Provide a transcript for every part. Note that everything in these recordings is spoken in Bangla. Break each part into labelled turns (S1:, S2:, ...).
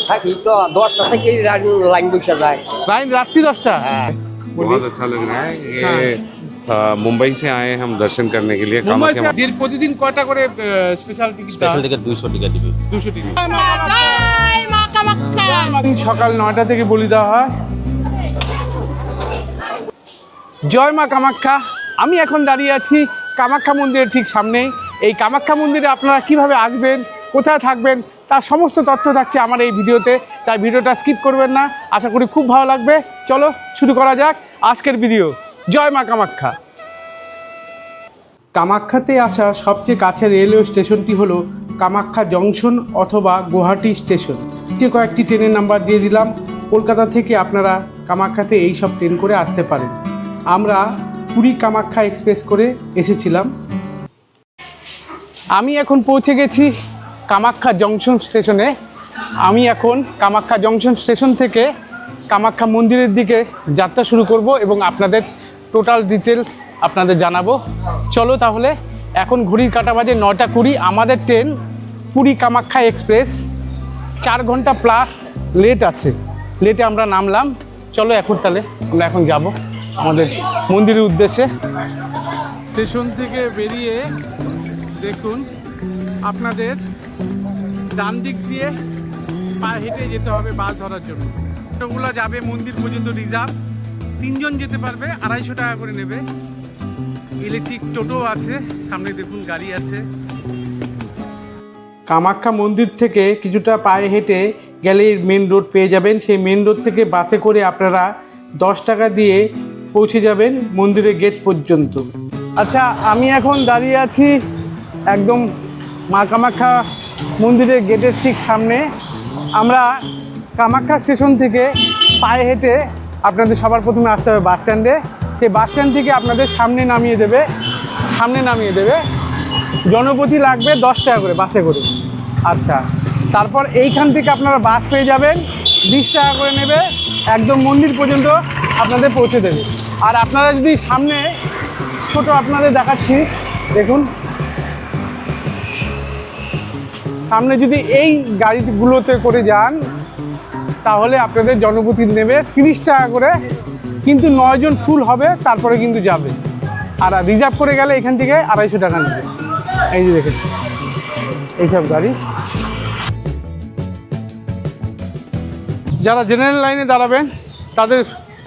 S1: থাকি তো 10টা থেকে লাইন বসে যায়।
S2: লাইন রাত্রি 10টা?
S1: হ্যাঁ।
S3: बहुत अच्छा लग रहा है ये मुंबई से आए हैं हम दर्शन करने के लिए
S2: মুম্বাই
S3: कामाख्या
S2: থেকে প্রতিদিন কয়টা করে স্পেশাল টিকিট?
S4: স্পেশাল টিকিট 200 টাকা দিবে।
S2: 200 টিকিট।
S5: জয় মা কামাখ্যা।
S2: সকাল 9টা থেকে বলি দেওয়া হয়। জয় মা কামাখ্যা। আমি এখন দাঁড়িয়ে আছি কামাখ্যা মন্দিরের ঠিক সামনেই। এই কামাখ্যা মন্দিরে আপনারা কিভাবে আসবেন, কোথায় থাকবেন, তার সমস্ত তথ্য থাকছে আমার এই ভিডিওতে, তাই ভিডিওটা স্কিপ করবেন না। আশা করি খুব ভালো লাগবে। চলো শুরু করা যাক আজকের ভিডিও। জয় মা কামাখ্যা। কামাখ্যাতে আসার সবচেয়ে কাছের রেলওয়ে স্টেশনটি হলো কামাখ্যা জংশন অথবা গুয়াহাটি স্টেশন। যে কয়েকটি ট্রেনের নাম্বার দিয়ে দিলাম। কলকাতা থেকে আপনারা কামাখ্যাতে এই সব ট্রেন করে আসতে পারেন। আমরা পুরী কামাখ্যা এক্সপ্রেস করে এসেছিলাম। আমি এখন পৌঁছে গেছি কামাখ্যা জংশন স্টেশনে। আমি এখন কামাখ্যা জংশন স্টেশন থেকে কামাখ্যা মন্দিরের দিকে যাত্রা শুরু করব এবং আপনাদের টোটাল ডিটেলস আপনাদের জানাবো। চলো তাহলে, এখন ঘড়ির কাঁটা বাজে 9:20। আমাদের ট্রেন পুরী কামাখ্যা এক্সপ্রেস 4 ঘন্টা প্লাস লেট আছে। লেটে আমরা নামলাম। চলো এখন তাহলে আমরা এখন যাব আমাদের মন্দিরের উদ্দেশ্যে। স্টেশন থেকে বেরিয়ে দেখুন আপনাদের ডান দিক দিয়ে পায়ে হেঁটে যেতে হবে বাস ধরার জন্য। টোটোগুলো যাবে মন্দির পর্যন্ত রিজার্ভ। 3 জন যেতে পারবে, 250 টাকা করে নেবে। ইলেকট্রিক টোটো আছে, সামনে দেখুন গাড়ি আছে। কামাখ্যা মন্দির থেকে কিছুটা পায়ে হেঁটে গেলে মেন রোড পেয়ে যাবেন। সেই মেন রোড থেকে বাসে করে আপনারা 10 টাকা দিয়ে পৌঁছে যাবেন মন্দিরের গেট পর্যন্ত। আচ্ছা, আমি এখন দাঁড়িয়ে আছি একদম মা কামাখ্যা মন্দিরের গেটের ঠিক সামনে। আমরা কামাখ্যা স্টেশন থেকে পায়ে হেঁটে আপনাদের সবার প্রথমে আসতে হবে বাস স্ট্যান্ডে। সেই বাস স্ট্যান্ড থেকে আপনাদের সামনে নামিয়ে দেবে। জনপ্রতি লাগবে 10 টাকা করে বাসে করে। আচ্ছা, তারপর এইখান থেকে আপনারা বাস পেয়ে যাবেন, 20 টাকা করে নেবে, একদম মন্দির পর্যন্ত আপনাদের পৌঁছে দেবে। আর আপনারা যদি সামনে ছোট আপনাদের দেখাচ্ছি, দেখুন সামনে যদি এই গাড়িগুলোতে করে যান তাহলে আপনাদের জনপ্রতি নেবে 30 টাকা করে, কিন্তু 9 জন ফুল হবে, তারপরে কিন্তু যাবে। আর রিজার্ভ করে গেলে এখান থেকে 250 টাকা নেবে। এই যে দেখেন এইসব গাড়ি। যারা জেনারেল লাইনে দাঁড়াবেন তাদের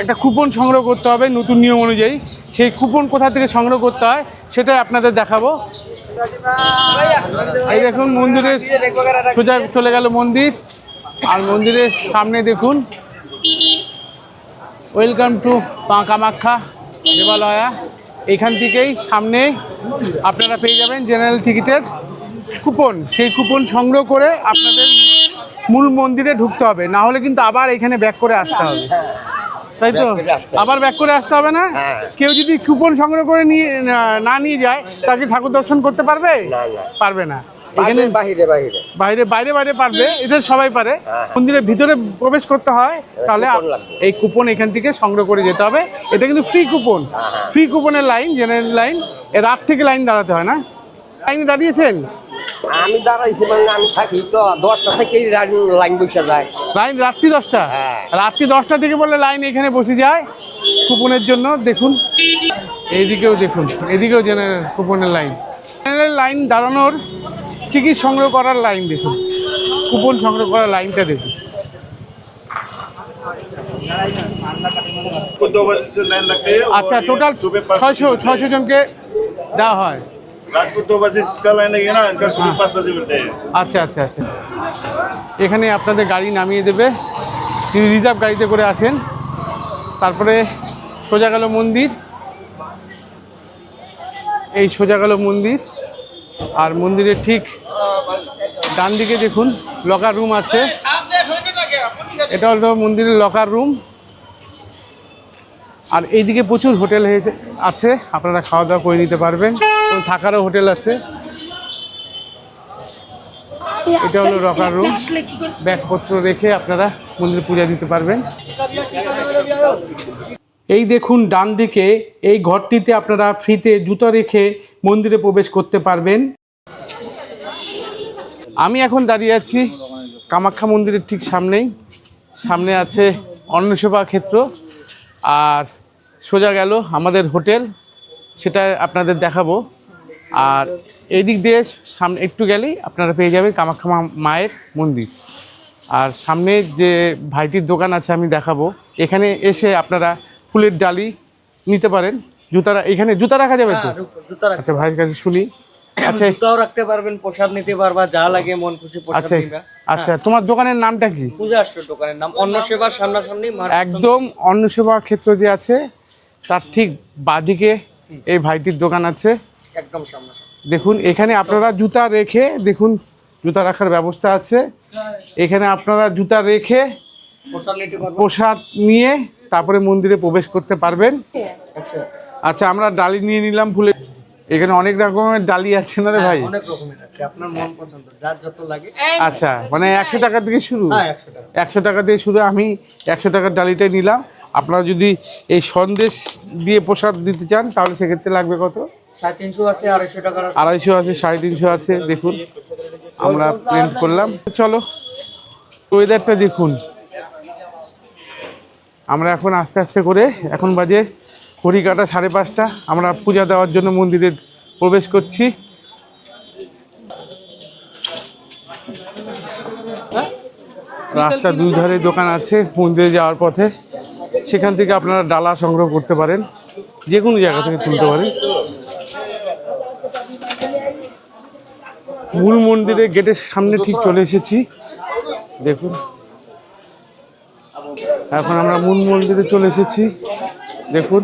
S2: একটা কুপন সংগ্রহ করতে হবে নতুন নিয়ম অনুযায়ী। সেই কুপন কোথা থেকে সংগ্রহ করতে হয় সেটাই আপনাদের দেখাবো। এই দেখুন মন্দিরের সোজা চলে গেল মন্দির, আর মন্দিরের সামনে দেখুন ওয়েলকাম টু মা কামাখ্যা দেবালয়া। এখান থেকেই সামনে আপনারা পেয়ে যাবেন জেনারেল টিকিটের কুপন। সেই কুপন সংগ্রহ করে আপনাদের মূল মন্দিরে ঢুকতে হবে, না হলে কিন্তু আবার এখানে ব্যাক করে আসতে হবে, তাই তো? আবার ব্যাক করে আসতে হবে না? কেউ যদি কুপন সংগ্রহ করে না নিয়ে যায় তাকে ঠাকুর দর্শন করতে পারবে? পারবে না। এখানে বাইরে পারবে, এটা সবাই পারে। মন্দিরের ভিতরে প্রবেশ করতে হয়, তাহলে এই কুপন এখান থেকে সংগ্রহ করে যেতে হবে। এটা কিন্তু ফ্রি কুপন, ফ্রি কুপনের লাইন, জেনারেল লাইন। রাত থেকে লাইন দাঁড়াতে হয় না। লাইনে দাঁড়িয়েছেন?
S1: আমি দাঁড়াইছি, মানে আমি থাকি তো 10টা থেকে লাইন বসে যায়।
S2: লাইন রাত্রি 10টা? রাত্রি 10টা থেকে বললে লাইন এখানে বসে যায় কুপনের জন্য। দেখুন এইদিকেও দেখুন, এদিকেও জেনারেল কুপনের লাইন। জেনারেল লাইন দাঁড়ানোর টিকিট সংগ্রহ করার লাইন দেখুন, কুপন সংগ্রহ করার লাইনটা দেখুন। আচ্ছা, টোটাল 600 জনকে দেওয়া হয়। আচ্ছা, এখানে আপনাদের গাড়ি নামিয়ে দেবে যদি রিজার্ভ গাড়িতে করে আসেন। তারপরে সোজা গেল মন্দির, এই সোজা গেল মন্দির। আর মন্দিরের ঠিক ডান দিকে দেখুন লকার রুম আছে। এটা হলো মন্দিরের লকার রুম। আর এইদিকে প্রচুর হোটেল আছে, আপনারা খাওয়া দাওয়া করে নিতে পারবেন, থাকারও হোটেল আছে। এটা হলো লকার রুম, ব্যাগপত্র রেখে আপনারা মন্দিরে পূজা দিতে পারবেন। এই দেখুন ডান দিকে এই ঘরটিতে আপনারা ফ্রিতে জুতো রেখে মন্দিরে প্রবেশ করতে পারবেন। আমি এখন দাঁড়িয়ে আছি কামাখ্যা মন্দিরের ঠিক সামনে আছে অন্নসেবা ক্ষেত্র, আর সোজা গেল আমাদের হোটেল, সেটা আপনাদের দেখাবো। আর এই দিক দিয়ে সামনে একটু গেলেই আপনারা পেয়ে যাবেন কামাখ্যা মায়ের মন্দির। আর সামনে যে ভাইটির দোকান আছে আমি দেখাবো, এখানে এসে আপনারা ফুলের ডালি নিতে পারেন। এখানে জুতা রাখা যাবে তো? আচ্ছা, ভাইয়ের কাছে শুনি। আচ্ছা,
S4: জুতাও রাখতে পারবেন, প্রসাদ নিতে পারবা, যা লাগে মন খুশি প্রসাদ
S2: আচ্ছা
S4: নিবা।
S2: আচ্ছা, তোমার দোকানের নামটা কি?
S4: পূজা স্টোর দোকানের নাম, অন্নসেবার সামনাসামনি
S2: একদম অন্নসেবা ক্ষেত্র যে আছে তার ঠিক বাদিকে এই ভাইটির দোকান আছে।
S4: একদম সামনাসামনি
S2: দেখুন, এখানে আপনারা জুতা রেখে, দেখুন জুতা রাখার ব্যবস্থা আছে। এখানে আপনারা জুতা রেখে
S4: প্রসাদ নিতে পারবা।
S2: প্রসাদ নিয়ে তারপরে মন্দিরে প্রবেশ করতে পারবেন।
S4: আচ্ছা,
S2: আচ্ছা, আমরা ডালি নিয়ে নিলাম ফুলের। এখানে অনেক রকমের ডালি আছে না রে ভাই?
S4: অনেক রকমের আছে, আপনার মন পছন্দ যার যত লাগে।
S2: আচ্ছা, মানে 100 টাকা থেকে শুরু?
S4: হ্যাঁ, 100 টাকা।
S2: 100 টাকা দিয়ে শুরু। আমি 100 টাকার ডালিটাই নিলাম। আপনারা যদি এই সন্দেশ দিয়ে প্রসাদ দিতে চান তাহলে সেক্ষেত্রে লাগবে কত?
S4: 350 আছে, 250 টাকার আছে।
S2: 250 আছে, 350 আছে। দেখুন আমরা প্রিন্ট করলাম। চলো, ওয়েদারটা দেখুন। আমরা এখন আস্তে আস্তে করে, এখন বাজে ঘড়ি কাটা 5:30, আমরা পূজা দেওয়ার জন্য মন্দিরে প্রবেশ করছি। রাস্তার দুই ধারে দোকান আছে মন্দিরে যাওয়ার পথে, সেখান থেকে আপনারা ডালা সংগ্রহ করতে পারেন, যে কোনো জায়গা থেকে তুলতে পারেন। মূল মন্দিরের গেটের সামনে ঠিক চলে এসেছি। দেখুন, এখন আমরা মূল মন্দিরে চলে এসেছি। দেখুন,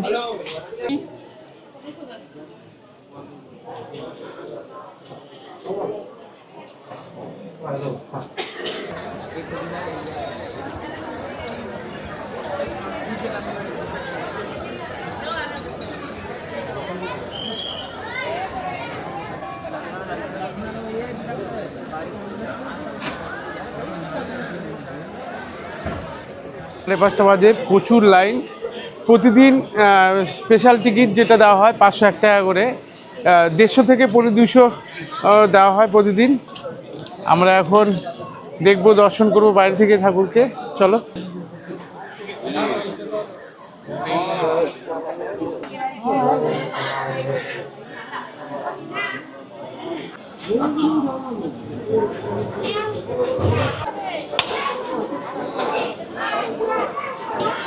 S2: সাড়ে 5টা বাজে, প্রচুর লাইন। প্রতিদিন স্পেশাল টিকিট যেটা দেওয়া হয় 501 টাকা করে, 150 থেকে 200 দেওয়া হয় প্রতিদিন। আমরা এখন দেখবো, দর্শন করবো বাইরে থেকে ঠাকুরকে। চলো।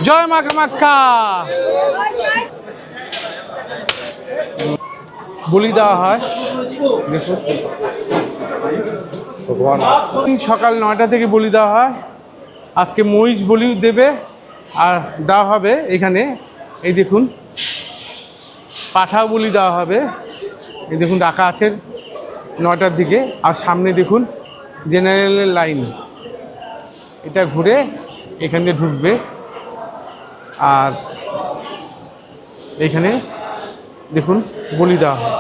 S2: জয় মা কামাখ্যা। বলি দেওয়া হয়, দেখুন সকাল 9টা থেকে বলি দেওয়া হয়। আজকে মহিষ বলি দেবে আর দেওয়া হবে এখানে। এই দেখুন, পাঠাও বলি দেওয়া হবে। এই দেখুন রাখা আছে 9টার দিকে। আর সামনে দেখুন জেনারেলের লাইন, এটা ঘুরে এখান দিয়ে ঢুকবে। আর এখানে দেখুন বলি দেওয়া হয়।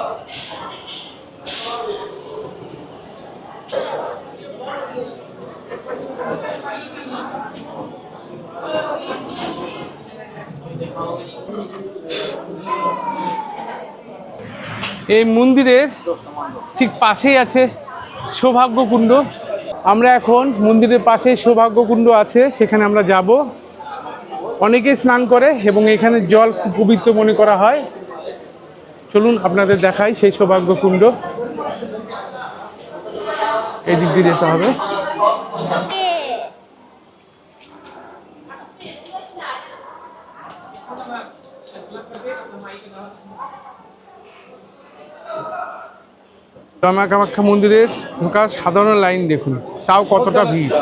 S2: এই মন্দিরের ঠিক পাশেই আছে সৌভাগ্যকুণ্ড। আমরা এখন মন্দিরের পাশেই সৌভাগ্যকুণ্ড আছে, সেখানে আমরা যাব। অনেকে স্নান করে এবং এখানে জল খুব পবিত্র মনে করা হয়। চলুন আপনাদের দেখাই সেই সৌভাগ্যকুণ্ড। এই দিক দিয়ে যেতে হবে। মা কামাখ্যা মন্দিরের ঢোকার সাধারণ লাইন দেখুন, তাও কতটা ভিড়।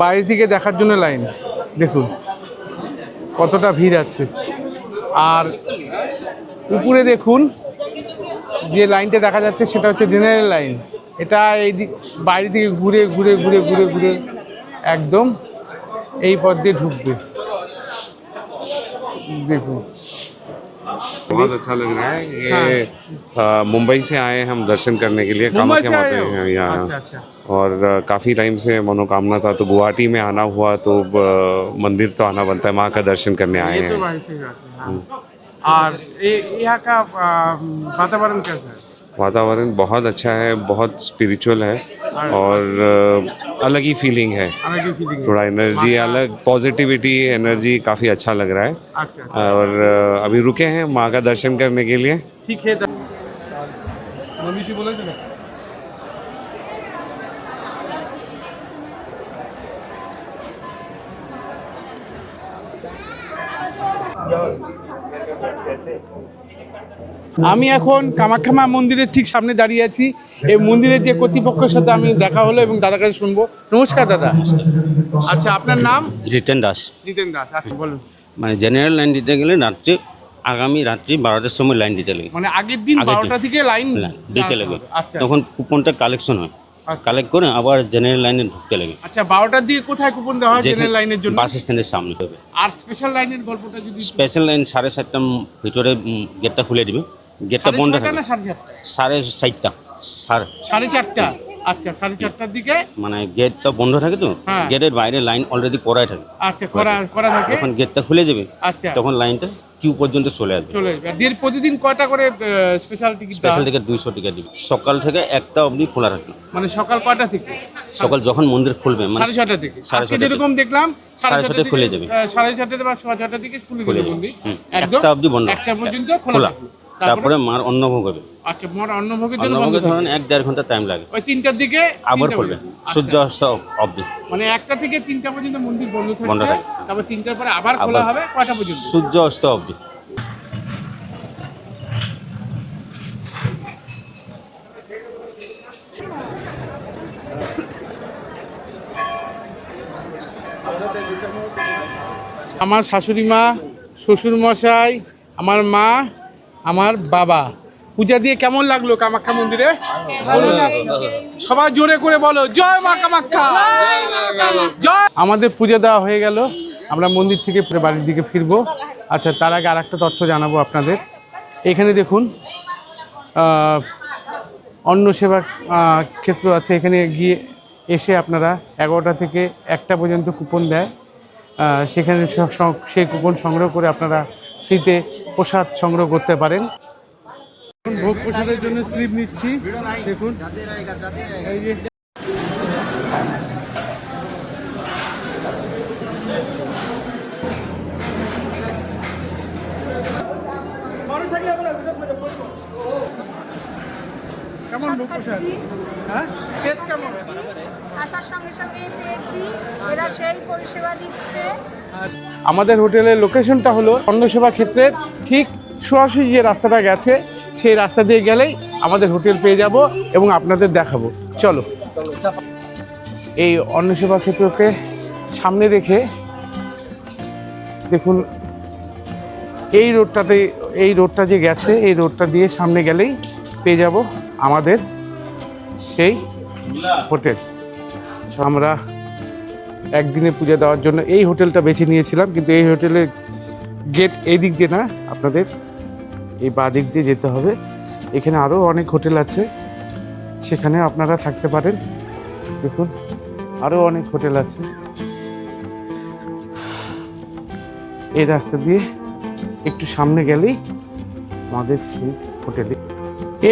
S2: বাইরে থেকে দেখার জন্য লাইন দেখুন কতটা ভিড় আছে। আর উপরে দেখুন যে লাইনটা দেখা যাচ্ছে সেটা হচ্ছে জেনারেল লাইন। এটা এই দিক বাইরে থেকে ঘুরে ঘুরে ঘুরে ঘুরে ঘুরে একদম এই পথ দিয়ে ঢুকবে। দেখুন
S3: बहुत अच्छा लग रहा है ये। मुंबई से आए हम दर्शन करने के लिए, कामाख्या माता हैं यहाँ।
S2: अच्छा अच्छा।
S3: और काफ़ी टाइम से मनोकामना था, तो गुवाहाटी में आना हुआ, तो मंदिर तो आना बनता है, माँ का दर्शन करने आए
S2: ये तो
S3: हैं।
S2: भाई सही बात है, हाँ। और यहाँ का वातावरण कैसा है?
S3: वातावरण बहुत अच्छा है, बहुत स्पिरिचुअल है। और अलग ही फीलिंग है, थोड़ा एनर्जी अलग, पॉजिटिविटी एनर्जी काफ़ी अच्छा लग रहा है।
S2: अच्छा
S3: और अभी रुके हैं माँ का दर्शन करने के लिए।
S2: ठीक है मम्मी से बोला था আমি এখন কামাখ্যা মা মন্দিরের ঠিক সামনে দাঁড়িয়ে আছি। এই মন্দিরের যে কর্তৃপক্ষের সাথে আমি দেখা হলো এবং দাদার কাছে শুনবো। নমস্কার দাদা। আচ্ছা আপনার নাম?
S6: জিতেন দাস।
S2: জিতেন দাস, আচ্ছা বলুন।
S6: মানে জেনারেল লাইন দিতে গেলে রাত্রে আগামী রাত্রি 12টার সময় লাইন দিতে লাগে,
S2: মানে আগের দিন 12টা থেকে লাইন
S6: দিতে লাগে।
S2: আচ্ছা
S6: তখন কুপনটা কালেকশন হয়, কালেক্ট করে আবার জেনারেল লাইনে ঢুকতে লাগে।
S2: আচ্ছা 12টার দিকে কোথায় কুপন দেওয়া হয় জেনারেল লাইনের জন্য?
S6: বাস স্ট্যান্ডের সামনে হবে।
S2: আর স্পেশাল লাইনের গল্পটা যদি
S6: স্পেশাল লাইন 7:30টার ভিতরে গেটটা খুলে দিবে, গেটটা বন্ধ থাকে 7:30টা
S2: 4:30। আচ্ছা 4:30টার দিকে
S6: মানে গেটটা বন্ধ থাকে তো,
S2: হ্যাঁ।
S6: গেটের বাইরে লাইন অলরেডি করাই থাকে।
S2: আচ্ছা করা থাকে।
S6: যখন গেটটা খুলে যাবে
S2: আচ্ছা
S6: তখন লাইনটা কিউ পর্যন্ত চলে আসবে।
S2: চলে যাবে। আর দিন প্রতিদিন কয়টা করে স্পেশাল টিকিট?
S6: স্পেশাল টিকিট 200 টাকা দিবে। সকাল থেকে 1টা অবধি খোলা থাকে।
S2: মানে সকাল কয়টা থেকে?
S6: সকাল যখন মন্দির খুলবে মানে
S2: 6:30 থেকে।
S6: 6:30
S2: আজকে যেরকম দেখলাম
S6: 6:30 খুলে যাবে।
S2: 6:30 বা 6:30 থেকে খুলে যাবে মন্দির। একদম
S6: 1টা অবধি বন্ধ,
S2: 1টা পর্যন্ত
S6: খোলা।
S2: খোলা।
S6: তারপরে মার অন্নভোগ হবে।
S2: আচ্ছা মার অন্নভোগের জন্য বন্ধ
S6: অন্নভোগে
S2: থাকে।
S6: ধরেন 1-1.5 ঘন্টা টাইম লাগে।
S2: ওই 3টার দিকে
S6: আবার
S2: 3টা
S6: খুলবে
S2: পর্যন্ত।
S6: সূর্যাস্ত অবধি।
S2: মানে 1টা থেকে 3টা পর্যন্ত মন্দির বন্ধ
S6: বন্ধ
S2: থাকছে।
S6: থাকে।
S2: তারপর 3টার পরে আবার খোলা
S6: আবার
S2: হবে কয়টা পর্যন্ত?
S6: সূর্য অস্ত অবধি।
S2: আমার শাশুড়ি মা, শ্বশুর মশাই, আমার মা, আমার বাবা। পূজা দিয়ে কেমন লাগলো কামাখ্যা মন্দিরে? সবাই জোরে করে বলো জয় মা কামাখ্যা জয়। আমাদের পূজা দেওয়া হয়ে গেল, আমরা মন্দির থেকে বাড়ির দিকে ফিরবো। আচ্ছা তার আগে আরেকটা তথ্য জানাবো আপনাদের। এখানে দেখুন অন্ন সেবা ক্ষেত্র আছে। এখানে গিয়ে এসে আপনারা 11টা থেকে 1টা পর্যন্ত কুপন দেয়, সেখানে সেই কুপন সংগ্রহ করে আপনারা ফ্রিতে প্রসাদ সংগ্রহ করতে পারেন। ভোগ প্রসাদের জন্য স্লিপ নিচ্ছি, দেখুন এই যে কেমন ভোগ প্রসাদ? হ্যাঁ টেস্ট কেমন?
S5: আসার সঙ্গে সঙ্গে পেয়েছি, এরা সেই পরিষেবা দিচ্ছে।
S2: আমাদের হোটেলের লোকেশনটা হলো অন্নসেবা ক্ষেত্রের ঠিক সরাসরি যে রাস্তাটা গেছে সেই রাস্তা দিয়ে গেলেই আমাদের হোটেল পেয়ে যাব এবং আপনাদের দেখাবো। চলো এই অন্নসেবা ক্ষেত্রকে সামনে রেখে দেখুন এই রোডটা যে গেছে এই রোডটা দিয়ে সামনে গেলেই পেয়ে যাব আমাদের সেই হোটেল। আমরা একদিনে পূজা দেওয়ার জন্য এই হোটেলটা বেছে নিয়েছিলাম, কিন্তু এই হোটেলের গেট এই দিক দিয়ে না, আপনাদের এই বাঁ দিক দিয়ে যেতে হবে। এখানে আরও অনেক হোটেল আছে, সেখানে আপনারা থাকতে পারেন। দেখুন আরও অনেক হোটেল আছে। এই রাস্তা দিয়ে একটু সামনে গেলেই আমাদের সেই হোটেলে।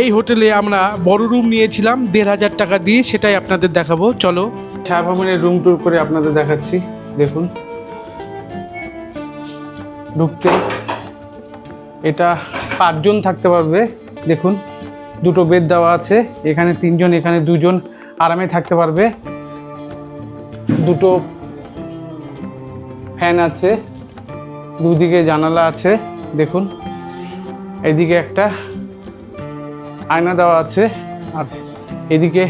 S2: এই হোটেলে আমরা বড় রুম নিয়েছিলাম 1,500 টাকা দিয়ে, সেটাই আপনাদের দেখাবো। চলো ছায়া ভবনের রুম টুর করে আপনাদের দেখাচ্ছি। দেখুন ঢুকতে এটা 5 জন থাকতে পারবে। দেখুন 2টো বেড দেওয়া আছে, এখানে 3 জন, এখানে 2 জন আরামে থাকতে পারবে। 2টো ফ্যান আছে, দুদিকে জানালা আছে। দেখুন এইদিকে একটা আয়না দেওয়া আছে, আর এদিকে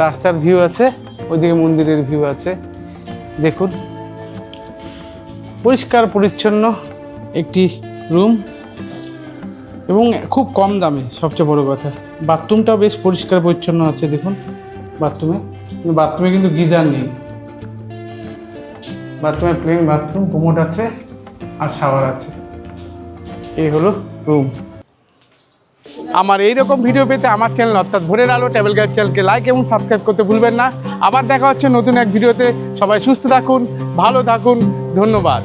S2: রাস্তার ভিউ আছে, ওইদিকে মন্দিরের ভিউ আছে। দেখুন পরিষ্কার পরিচ্ছন্ন একটি রুম এবং খুব কম দামে। সবচেয়ে বড় কথা বাথরুমটাও বেশ পরিষ্কার পরিচ্ছন্ন আছে। দেখুন বাথরুমে কিন্তু গিজার নেই, বাথরুমে প্লেন বাথরুম, কোমোড আছে আর শাওয়ার আছে। এই হলো রুম। আমার এইরকম ভিডিও পেতে আমার চ্যানেল অর্থাৎ ভোরের আলো ট্রাভেল গাইড চ্যানেলকে লাইক এবং সাবস্ক্রাইব করতে ভুলবেন না। আবার দেখা হচ্ছে নতুন এক ভিডিওতে। সবাই সুস্থ থাকুন, ভালো থাকুন, ধন্যবাদ।